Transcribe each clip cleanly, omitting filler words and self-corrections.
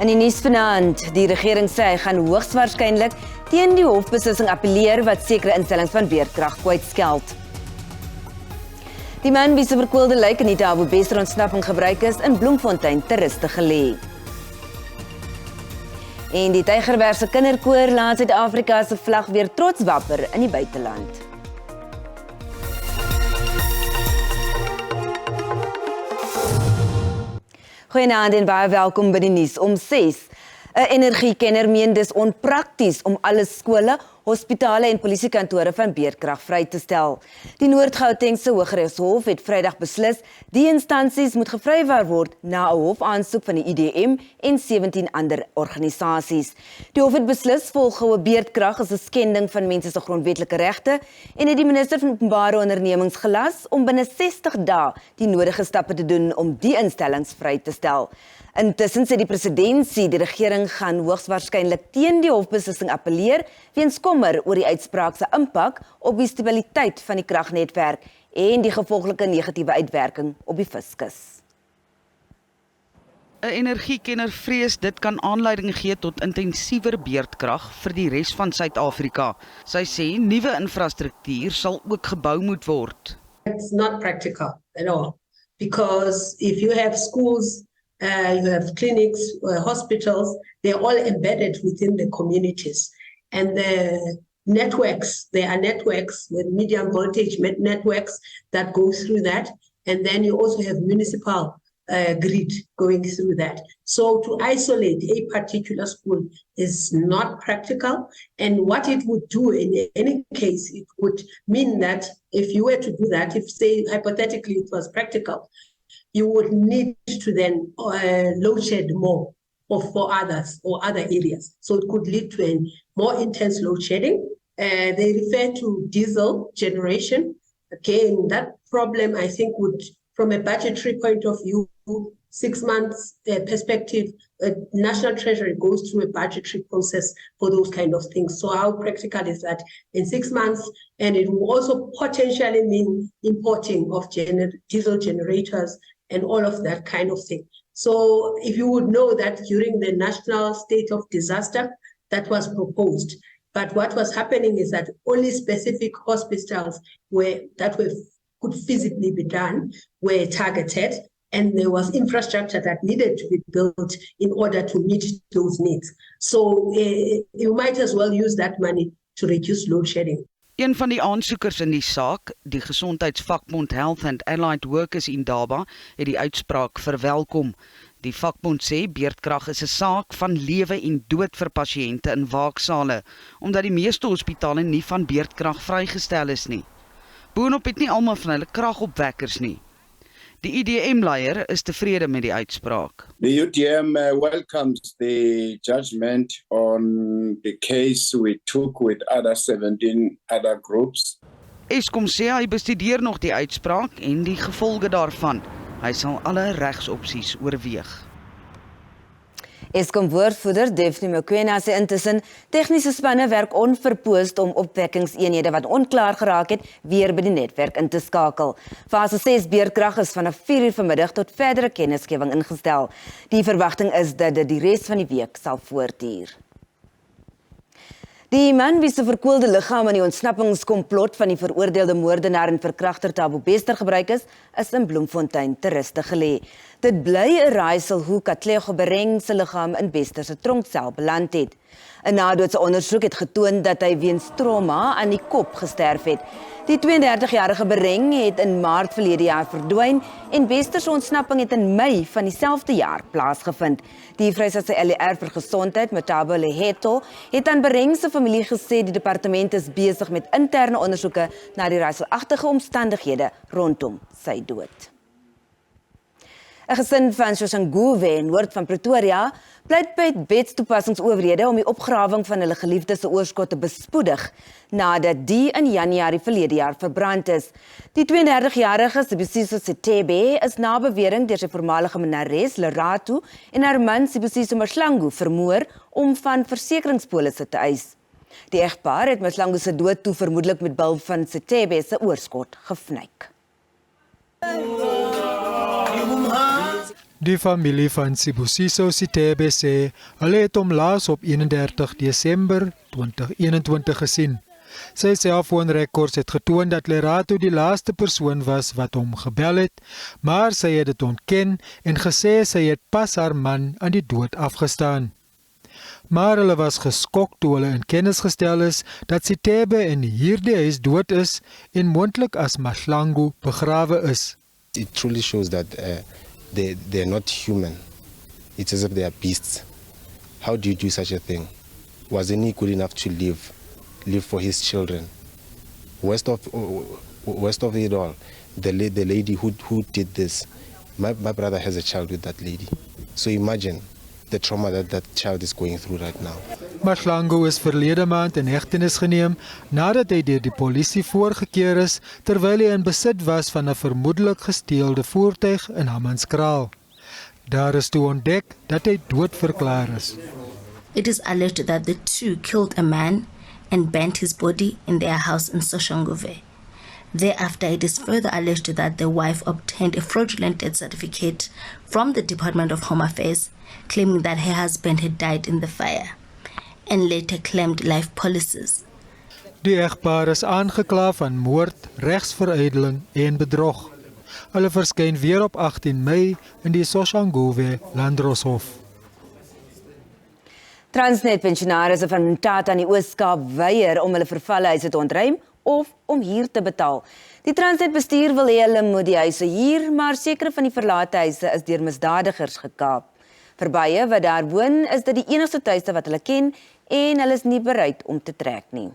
In die nuus vanaand, die regering sê hy gaan hoogstwaarskynlik teen die hofbeslissing appeleer wat sekere instellings van beerdkrag kwytskeld. Die man wie se verkoelde lijk in die Thabo Bester ontsnapping gebruik is in Bloemfontein te ruste gelê. En die Tygerberg se kinderkoor laat Suid-Afrika se vlag weer trots wapper in die buiteland. Goeienaand en baie welkom by die nuus om 6. 'n Energiekenner meen dis onprakties om alle skole, hospitale en polisiekantore van beerdkrag vry te stel. Die Noord-Gautengse Hooggeregshof het Vrydag beslis die instansies moet gevrywaar word na 'n hofaansoek van die IDM en 17 ander organisasies. Die hof het beslis volgehoue beerdkrag is 'n skending van mense se grondwetlike regte en het die minister van openbare ondernemings gelas om binne 60 dae die nodige stappe te doen om die instellings vry te stel. Intussen sê die presidentsie die regering gaan hoogstwaarskynlik teen die hofbeslissing appeleer weens kommer oor die uitspraak se impak op die stabiliteit van die kragnetwerk en die gevolglike negatiewe uitwerking op die fiskus. 'n Energiekenner vrees dit kan aanleiding gee tot intensiewer beerdkrag vir die res van Suid-Afrika. Sy sê nuwe infrastruktuur sal ook gebou moet word. It's not practical at all because if you have schools, you have clinics, hospitals, they're all embedded within the communities. And the networks, there are networks with medium voltage networks that go through that. And then you also have municipal grid going through that. So to isolate a particular school is not practical. And what it would do in any case, it would mean that if you were to do that, if say hypothetically it was practical, you would need to then load shed more for others or other areas. So it could lead to a more intense load shedding. They refer to diesel generation. Again, that problem I think would, from a budgetary point of view, 6 months perspective, National Treasury goes through a budgetary process for those kind of things. So how practical is that in 6 months? And it will also potentially mean importing of diesel generators and all of that kind of thing. So if you would know that during the national state of disaster, that was proposed. But what was happening is that only specific hospitals could feasibly be done were targeted, and there was infrastructure that needed to be built in order to meet those needs. So you might as well use that money to reduce load shedding. Een van die aansoekers in die saak, die gesondheidsvakbond Health and Allied Workers in Daba, het die uitspraak verwelkom. Die vakbond sê beerdkrag is 'n saak van lewe en dood vir pasiënte in waaksale, omdat die meeste hospitale nie van beerdkrag vrygestel is nie. Boonop het nie almal van hulle kragopwekkers nie. Die IDM-leier is tevrede met die uitspraak. The UDM welcomes the judgment on the case we took with other 17 other groups. Eskom sê hy bestudeer nog die uitspraak en die gevolge daarvan. Hy sal alle regsopsies oorweeg. Eskom woordvoerder Daphne Mokoena sê intussen tegniese spanne werk onverpoost om opwekkingseenhede wat onklaar geraak het weer by die netwerk in te skakel. Fase 6 beerdkrag is vanaf 4:00 vanmiddag tot verdere kennisgewing ingestel. Die verwagting is dat dit die res van die week sal voortduur. Die man wie se verkoelde liggaam in die ontsnappingskomplot van die veroordeelde moordenaar en verkragter Thabo Bester gebruik is in Bloemfontein te ruste gelê. Dit bly 'n raaisel hoe Katlego Bereng se liggaam in Bester se tronksel beland het. 'n nadoodse ondersoek het getoon dat hy weens trauma aan die kop gesterf het. Die 32-jarige Bereng het in Maart verlede jaar verdwyn en Bester se ontsnapping het in Mei van dieselfde jaar plaasgevind. Die Vrystaatse LER vir Gesondheid, Matabo Leheto, het aan Bereng se familie gesê die departement is besig met interne ondersoeke na die raaiselagtige omstandighede rondom sy dood. 'n Gesin van Soshanguve in noord van Pretoria pleit by wetstoepassingsowerhede om die opgrawing van hulle geliefdes se oorskot te bespoedig nadat die in Januarie verlede jaar verbrand is. Die 32-jarige Sibusiso Sithebe is na bewering deur sy voormalige minnares Leratu en haar man Sibusiso Mahlangu vermoor om van versekeringspolisse te eis. Die egpaar het Mahlangu se dood toe vermoedelik met behulp van Sithebe se oorskot gevnyk. Die familie van Sibusiso Sitebe sê, hulle het hom laas op 31 Desember 2021 gesien. Sy selfoonrekords het getoon dat Lerato die laaste persoon was wat hom gebel het, maar sy het dit ontken en gesê sy het pas haar man aan die dood afgestaan. Maar hulle was geskok toe hulle in kennis gestel is dat Sitebe in hierdie huis dood is en moontlik as Mahlangu begrawe is. It truly shows that they're not human. It's as if they are beasts. How do you do such a thing? Wasn't he good enough to live for his children? Worst of it all, the lady who did this, my brother has a child with that lady. So imagine the trauma that child is going through right now. Mahlangu is verlede maand in hegtenis geneem nadat hy deur die polisie voorgekeer is terwyl hy in besit was van 'n vermoedelik gesteelde voertuig in Hammanskraal. Daar is toe ontdek dat hy doodverklaar is. It is alleged that the two killed a man and burnt his body in their house in Soshanguve. Thereafter, it is further alleged that the wife obtained a fraudulent death certificate from the Department of Home Affairs, claiming that her husband had died in the fire, and later claimed life policies. Die egpaar is aangekla van moord, regsveruideling en bedrog. Hulle verskyn weer op 18 Mei in die Soshanguve Landdroshof. Transnet-pensionarisse van Mthatha in die Oos-Kaap weier om hulle vervalle huise te ontruim of om huur te betaal. Die Transnet-bestuur wil hê hulle moet die huise huur, maar sekere van die verlate huise is deur misdadigers gekaap. Vir baie wat daar woon, is dit die enigste tuiste wat hulle ken en hulle is nie bereid om te trek nie.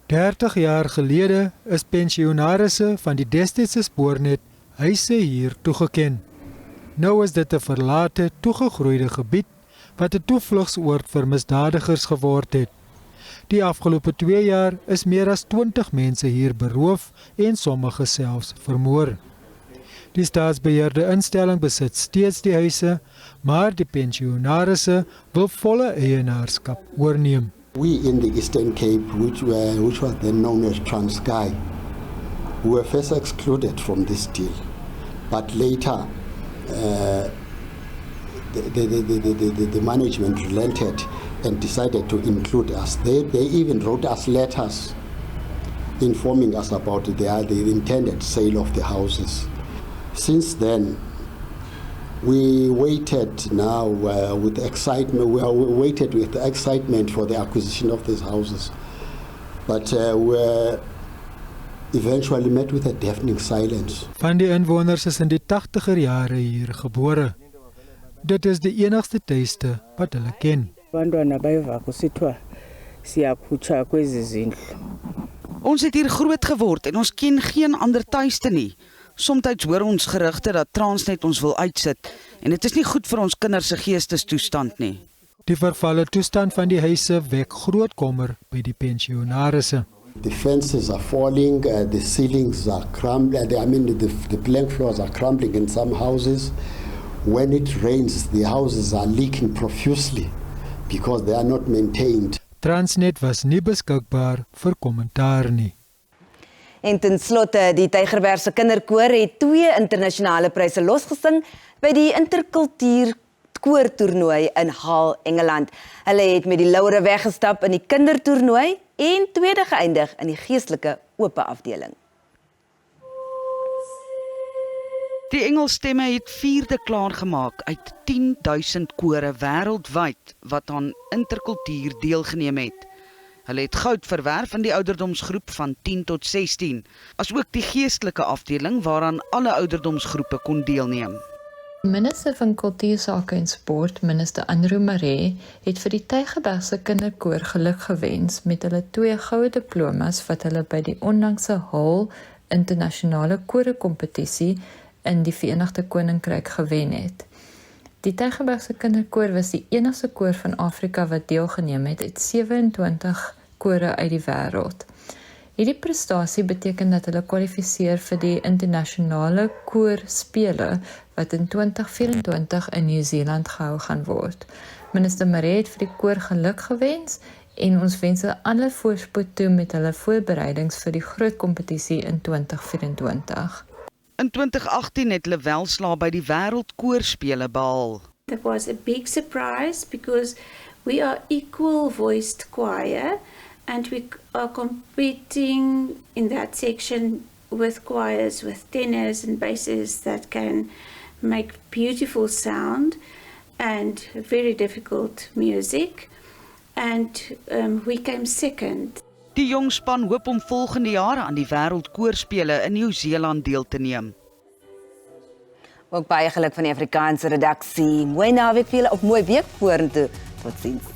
30 jaar gelede is pensionarisse van die destydse spoornet huise hier toegeken. Nou is dit 'n verlate, toegegroeide gebied wat 'n toevlugsoord vir misdadigers geword het. Die afgelope 2 jaar is meer as 20 mense hier beroof en sommige selfs vermoor. Die staatsbeheerde instelling besit steeds die huise, maar die pensionarisse wil volle eienaarskap oorneem. We in the Eastern Cape, which was then known as Transkei, we were first excluded from this deal, but later the management relented and decided to include us. They even wrote us letters informing us about the intended sale of the houses. Since then, we waited now with excitement. We waited with excitement for the acquisition of these houses, but we eventually met with a deafening silence. Van die inwoners is in die 80er jare hier gebore. Dit is die enigste tuiste wat hulle ken. Ons het hier groot geword en ons ken geen ander tuiste nie. Somtyds hoor ons gerugte dat Transnet ons wil uitsit en dit is nie goed vir ons kinders se geestestoestand nie. Die vervalle toestand van die huise wek groot kommer by die pensionarisse. The fences are falling, the ceilings are crumbling, the plank floors are crumbling in some houses. When it rains, the houses are leaking profusely because they are not maintained. Transnet was nie beskikbaar vir kommentaar nie. En ten slotte, die Tygerbergse kinderkoor het 2 internasionale pryse losgesing by die interkultuur koortoernooi in Hull, Engeland. Hulle het met die laure weggestap in die kindertoernooi en tweede geëindig in die geestelike ope afdeling. Die Engelsstemme het 4de klaargemaak uit 10.000 kore wêreldwyd wat aan interkultuur deelgeneem het. Hulle het goud verwerf in die ouderdomsgroep van 10 tot 16, asook die geestelike afdeling waaraan alle ouderdomsgroepe kon deelneem. Minister van Kultuursake en Sport, minister Andrew Maree, het vir die Tygerbergse kinderkoor geluk gewens met hulle 2 goue diplomas wat hulle by die onlangse Hull internasionale koorkompetisie in die Verenigde Koninkryk gewen het. Die Tygerbergse kinderkoor was die enigste koor van Afrika wat deelgeneem het uit 27 kore uit die wêreld. Hierdie prestasie beteken dat hulle kwalifiseer vir die internasionale koorspele wat in 2024 in Nieu-Seeland gehou gaan word. Minister Maree het vir die koor geluk gewens en ons wens hulle alle voorspoed toe met hulle voorbereidings vir die groot kompetisie in 2024. In 2018 het hulle welslae by die wêreldkoorspele behaal. That was a big surprise because we are equal voiced choir and we are competing in that section with choirs with tenors and basses that can make beautiful sound and very difficult music, and we came second. Die jong span hoop om volgende jaar aan die wêreldkoorspele in Nieu-Seeland deel te neem. Ook baie geluk van die Afrikaanse redaksie. Mooi naweek vir julle, op mooi week vorentoe. Totsiens.